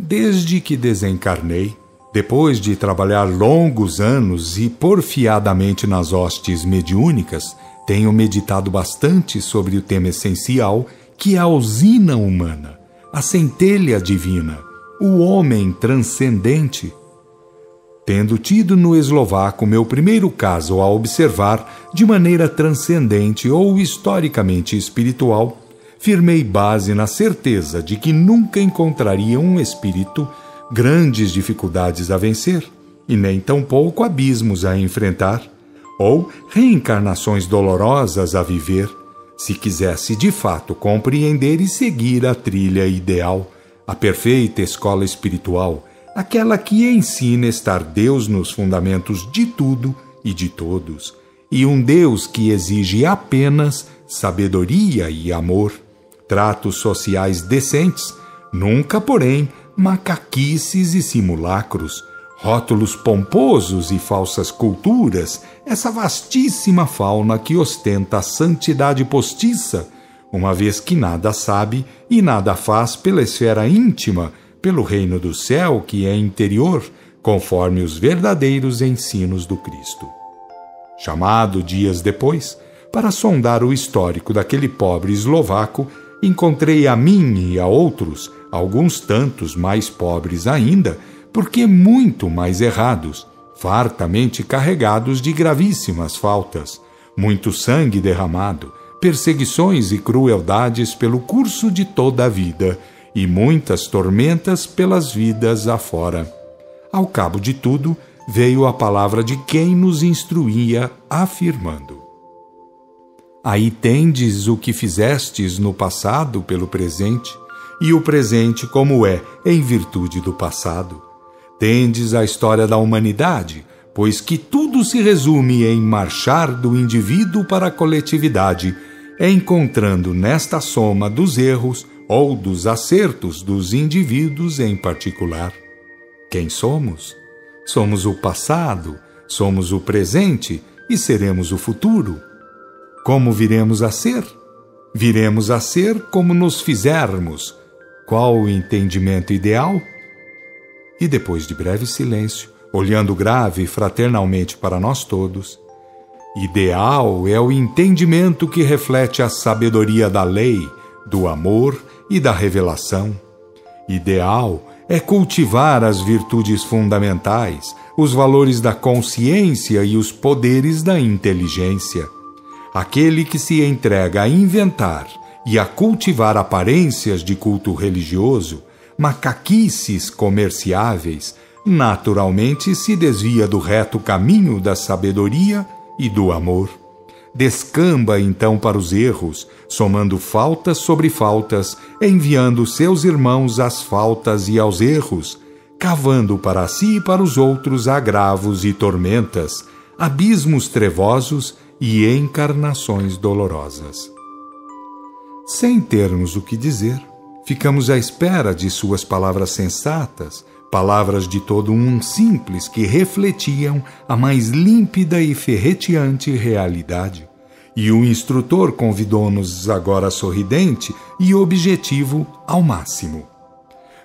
Desde que desencarnei, depois de trabalhar longos anos e porfiadamente nas hostes mediúnicas, tenho meditado bastante sobre o tema essencial, que é a usina humana, a centelha divina, o homem transcendente. Tendo tido no eslovaco meu primeiro caso a observar de maneira transcendente ou historicamente espiritual, firmei base na certeza de que nunca encontraria um espírito grandes dificuldades a vencer, e nem tampouco abismos a enfrentar, ou reencarnações dolorosas a viver, se quisesse de fato compreender e seguir a trilha ideal, a perfeita escola espiritual, aquela que ensina a estar Deus nos fundamentos de tudo e de todos, e um Deus que exige apenas sabedoria e amor, tratos sociais decentes, nunca, porém, macaquices e simulacros, rótulos pomposos e falsas culturas, essa vastíssima fauna que ostenta a santidade postiça, uma vez que nada sabe e nada faz pela esfera íntima, pelo reino do céu que é interior, conforme os verdadeiros ensinos do Cristo. Chamado dias depois, para sondar o histórico daquele pobre eslovaco, encontrei a mim e a outros, alguns tantos mais pobres ainda, porque muito mais errados, fartamente carregados de gravíssimas faltas, muito sangue derramado, perseguições e crueldades pelo curso de toda a vida, e muitas tormentas pelas vidas afora. Ao cabo de tudo, veio a palavra de quem nos instruía, afirmando: aí tendes o que fizestes no passado pelo presente, e o presente como é em virtude do passado. Tendes a história da humanidade, pois que tudo se resume em marchar do indivíduo para a coletividade, encontrando nesta soma dos erros ou dos acertos dos indivíduos em particular. Quem somos? Somos o passado, somos o presente e seremos o futuro. Como viremos a ser? Viremos a ser como nos fizermos. Qual o entendimento ideal? E depois de breve silêncio, olhando grave e fraternalmente para nós todos, ideal é o entendimento que reflete a sabedoria da lei, do amor e da revelação. Ideal é cultivar as virtudes fundamentais, os valores da consciência e os poderes da inteligência. Aquele que se entrega a inventar e a cultivar aparências de culto religioso, macaquices comerciáveis, naturalmente se desvia do reto caminho da sabedoria e do amor. Descamba então para os erros, somando faltas sobre faltas, enviando seus irmãos às faltas e aos erros, cavando para si e para os outros agravos e tormentas, abismos trevosos e encarnações dolorosas. Sem termos o que dizer, ficamos à espera de suas palavras sensatas, palavras de todo um simples que refletiam a mais límpida e ferreteante realidade. E o instrutor convidou-nos agora sorridente e objetivo ao máximo.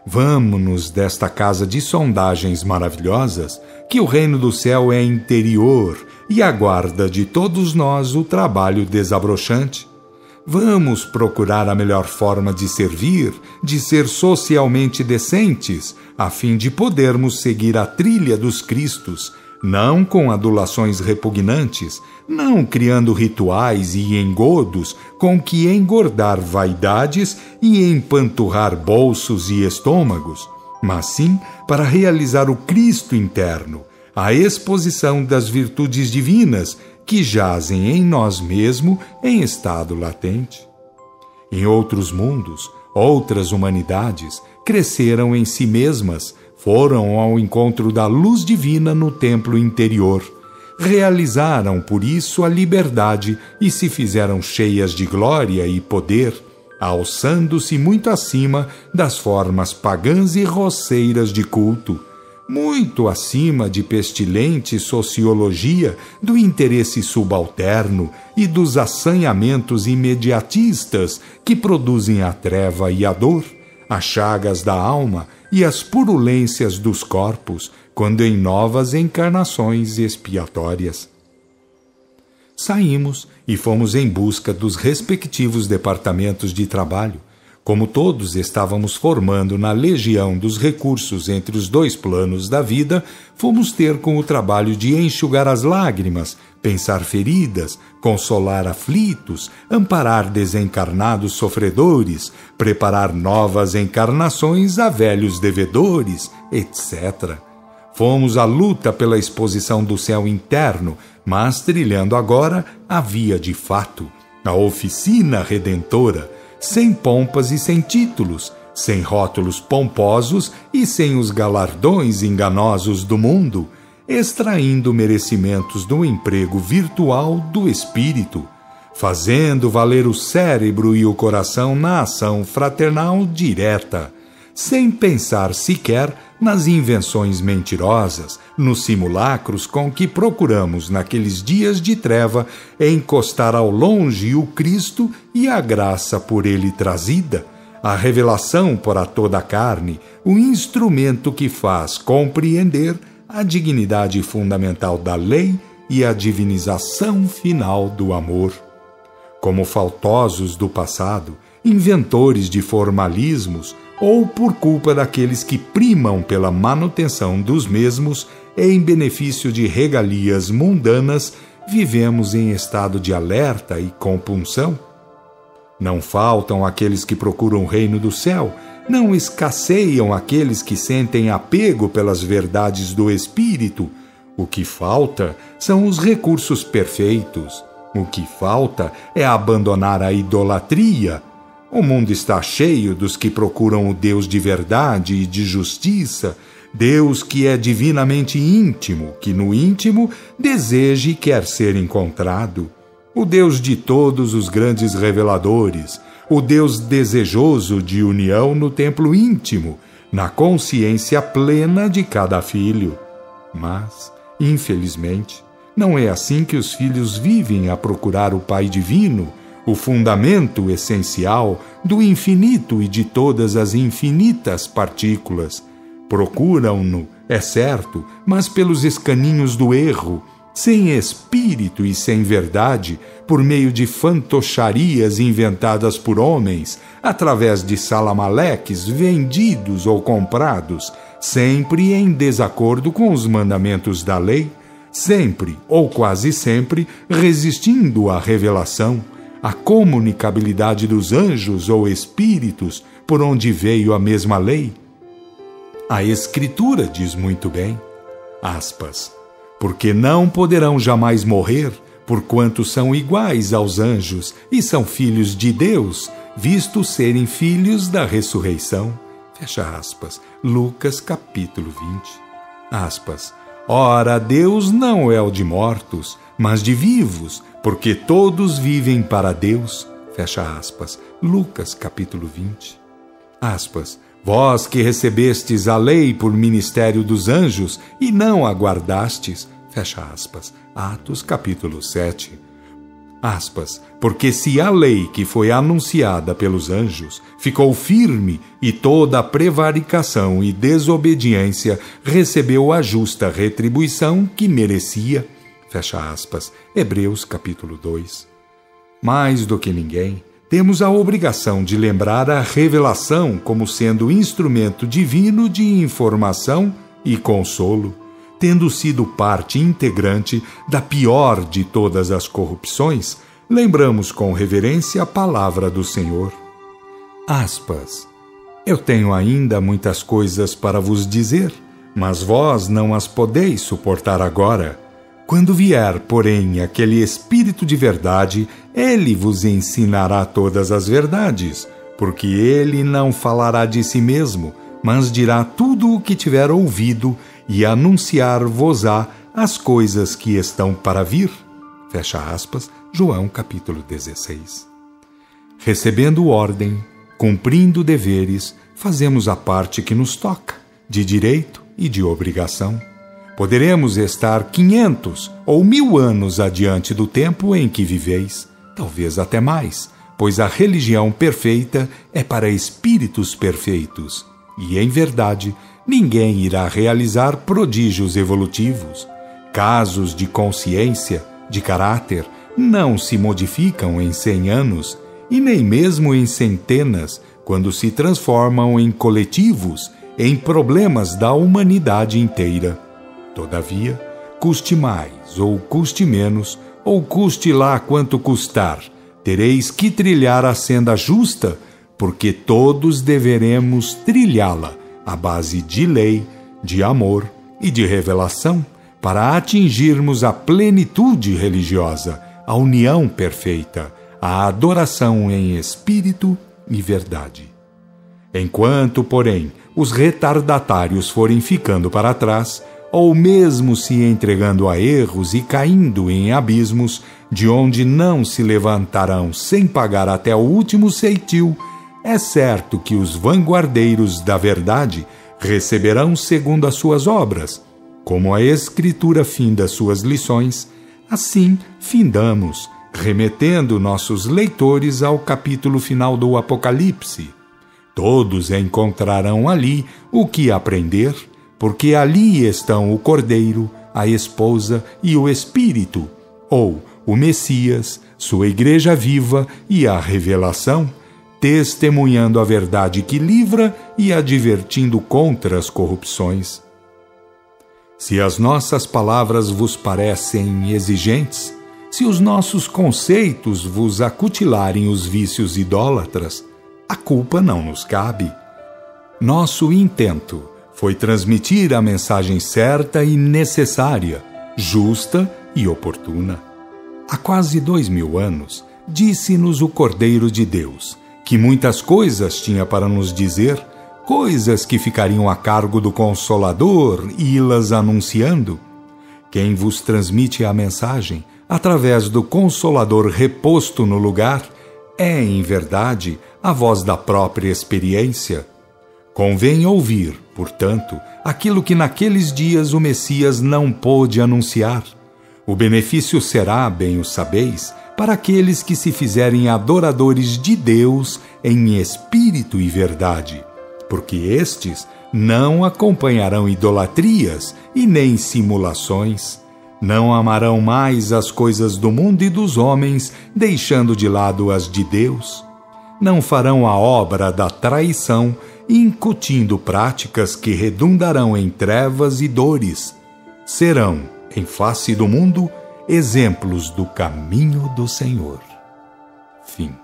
Vamo-nos desta casa de sondagens maravilhosas, que o reino do céu é interior e aguarda de todos nós o trabalho desabrochante. Vamos procurar a melhor forma de servir, de ser socialmente decentes, a fim de podermos seguir a trilha dos Cristos, não com adulações repugnantes, não criando rituais e engodos com que engordar vaidades e empanturrar bolsos e estômagos, mas sim para realizar o Cristo interno, a exposição das virtudes divinas que jazem em nós mesmos em estado latente. Em outros mundos, outras humanidades cresceram em si mesmas, foram ao encontro da luz divina no templo interior, realizaram por isso a liberdade e se fizeram cheias de glória e poder, alçando-se muito acima das formas pagãs e rosseiras de culto, muito acima de pestilente sociologia do interesse subalterno e dos assanhamentos imediatistas que produzem a treva e a dor, as chagas da alma e as purulências dos corpos, quando em novas encarnações expiatórias. Saímos e fomos em busca dos respectivos departamentos de trabalho. Como todos estávamos formando na legião dos recursos entre os dois planos da vida, fomos ter com o trabalho de enxugar as lágrimas, pensar feridas, consolar aflitos, amparar desencarnados sofredores, preparar novas encarnações a velhos devedores, etc. Fomos à luta pela exposição do céu interno, mas trilhando agora a via de fato, a oficina redentora, sem pompas e sem títulos, sem rótulos pomposos e sem os galardões enganosos do mundo, extraindo merecimentos do emprego virtual do espírito, fazendo valer o cérebro e o coração na ação fraternal direta, sem pensar sequer nas invenções mentirosas, nos simulacros com que procuramos, naqueles dias de treva, encostar ao longe o Cristo e a graça por ele trazida, a revelação por a toda a carne, o instrumento que faz compreender a dignidade fundamental da lei e a divinização final do amor. Como faltosos do passado, inventores de formalismos, ou por culpa daqueles que primam pela manutenção dos mesmos em benefício de regalias mundanas, vivemos em estado de alerta e compunção? Não faltam aqueles que procuram o reino do céu, não escasseiam aqueles que sentem apego pelas verdades do Espírito. O que falta são os recursos perfeitos. O que falta é abandonar a idolatria. O mundo está cheio dos que procuram o Deus de verdade e de justiça, Deus que é divinamente íntimo, que no íntimo deseja e quer ser encontrado. O Deus de todos os grandes reveladores, o Deus desejoso de união no templo íntimo, na consciência plena de cada filho. Mas, infelizmente, não é assim que os filhos vivem a procurar o Pai Divino, o fundamento essencial do infinito e de todas as infinitas partículas. Procuram-no, é certo, mas pelos escaninhos do erro, sem espírito e sem verdade, por meio de fantocharias inventadas por homens, através de salamaleques vendidos ou comprados, sempre em desacordo com os mandamentos da lei, sempre, ou quase sempre, resistindo à revelação, à comunicabilidade dos anjos ou espíritos por onde veio a mesma lei. A Escritura diz muito bem, aspas, porque não poderão jamais morrer, porquanto são iguais aos anjos e são filhos de Deus, visto serem filhos da ressurreição. Fecha aspas. Lucas capítulo 20. Aspas. Ora, Deus não é o de mortos, mas de vivos, porque todos vivem para Deus. Fecha aspas. Lucas capítulo 20. Aspas. Vós que recebestes a lei por ministério dos anjos e não a guardastes. Fecha aspas. Atos capítulo 7. Aspas. Porque se a lei que foi anunciada pelos anjos ficou firme e toda a prevaricação e desobediência recebeu a justa retribuição que merecia. Fecha aspas. Hebreus capítulo 2. Mais do que ninguém, temos a obrigação de lembrar a revelação como sendo instrumento divino de informação e consolo, tendo sido parte integrante da pior de todas as corrupções, lembramos com reverência a palavra do Senhor. Aspas. Eu tenho ainda muitas coisas para vos dizer, mas vós não as podeis suportar agora. Quando vier, porém, aquele Espírito de verdade, ele vos ensinará todas as verdades, porque ele não falará de si mesmo, mas dirá tudo o que tiver ouvido e anunciar-vos-á as coisas que estão para vir. Fecha aspas, João capítulo 16. Recebendo ordem, cumprindo deveres, fazemos a parte que nos toca, de direito e de obrigação. Poderemos estar 500 ou 1000 anos adiante do tempo em que viveis, talvez até mais, pois a religião perfeita é para espíritos perfeitos, e, em verdade, ninguém irá realizar prodígios evolutivos. Casos de consciência, de caráter, não se modificam em 100 anos, e nem mesmo em centenas, quando se transformam em coletivos, em problemas da humanidade inteira. Todavia, custe mais, ou custe menos, ou custe lá quanto custar, tereis que trilhar a senda justa, porque todos deveremos trilhá-la à base de lei, de amor e de revelação, para atingirmos a plenitude religiosa, a união perfeita, a adoração em espírito e verdade. Enquanto, porém, os retardatários forem ficando para trás, ou mesmo se entregando a erros e caindo em abismos, de onde não se levantarão sem pagar até o último ceitil, é certo que os vanguardeiros da verdade receberão segundo as suas obras. Como a Escritura finda suas lições, assim findamos, remetendo nossos leitores ao capítulo final do Apocalipse. Todos encontrarão ali o que aprender, porque ali estão o Cordeiro, a esposa e o Espírito, ou o Messias, sua igreja viva e a revelação, testemunhando a verdade que livra e advertindo contra as corrupções. Se as nossas palavras vos parecem exigentes, se os nossos conceitos vos acutilarem os vícios idólatras, a culpa não nos cabe. Nosso intento foi transmitir a mensagem certa e necessária, justa e oportuna. Há quase 2000 anos, disse-nos o Cordeiro de Deus, que muitas coisas tinha para nos dizer, coisas que ficariam a cargo do Consolador e-las anunciando. Quem vos transmite a mensagem, através do Consolador reposto no lugar, é, em verdade, a voz da própria experiência. Convém ouvir, portanto, aquilo que naqueles dias o Messias não pôde anunciar. O benefício será, bem o sabeis, para aqueles que se fizerem adoradores de Deus em espírito e verdade, porque estes não acompanharão idolatrias e nem simulações, não amarão mais as coisas do mundo e dos homens, deixando de lado as de Deus, não farão a obra da traição, incutindo práticas que redundarão em trevas e dores, serão, em face do mundo, exemplos do caminho do Senhor. Fim.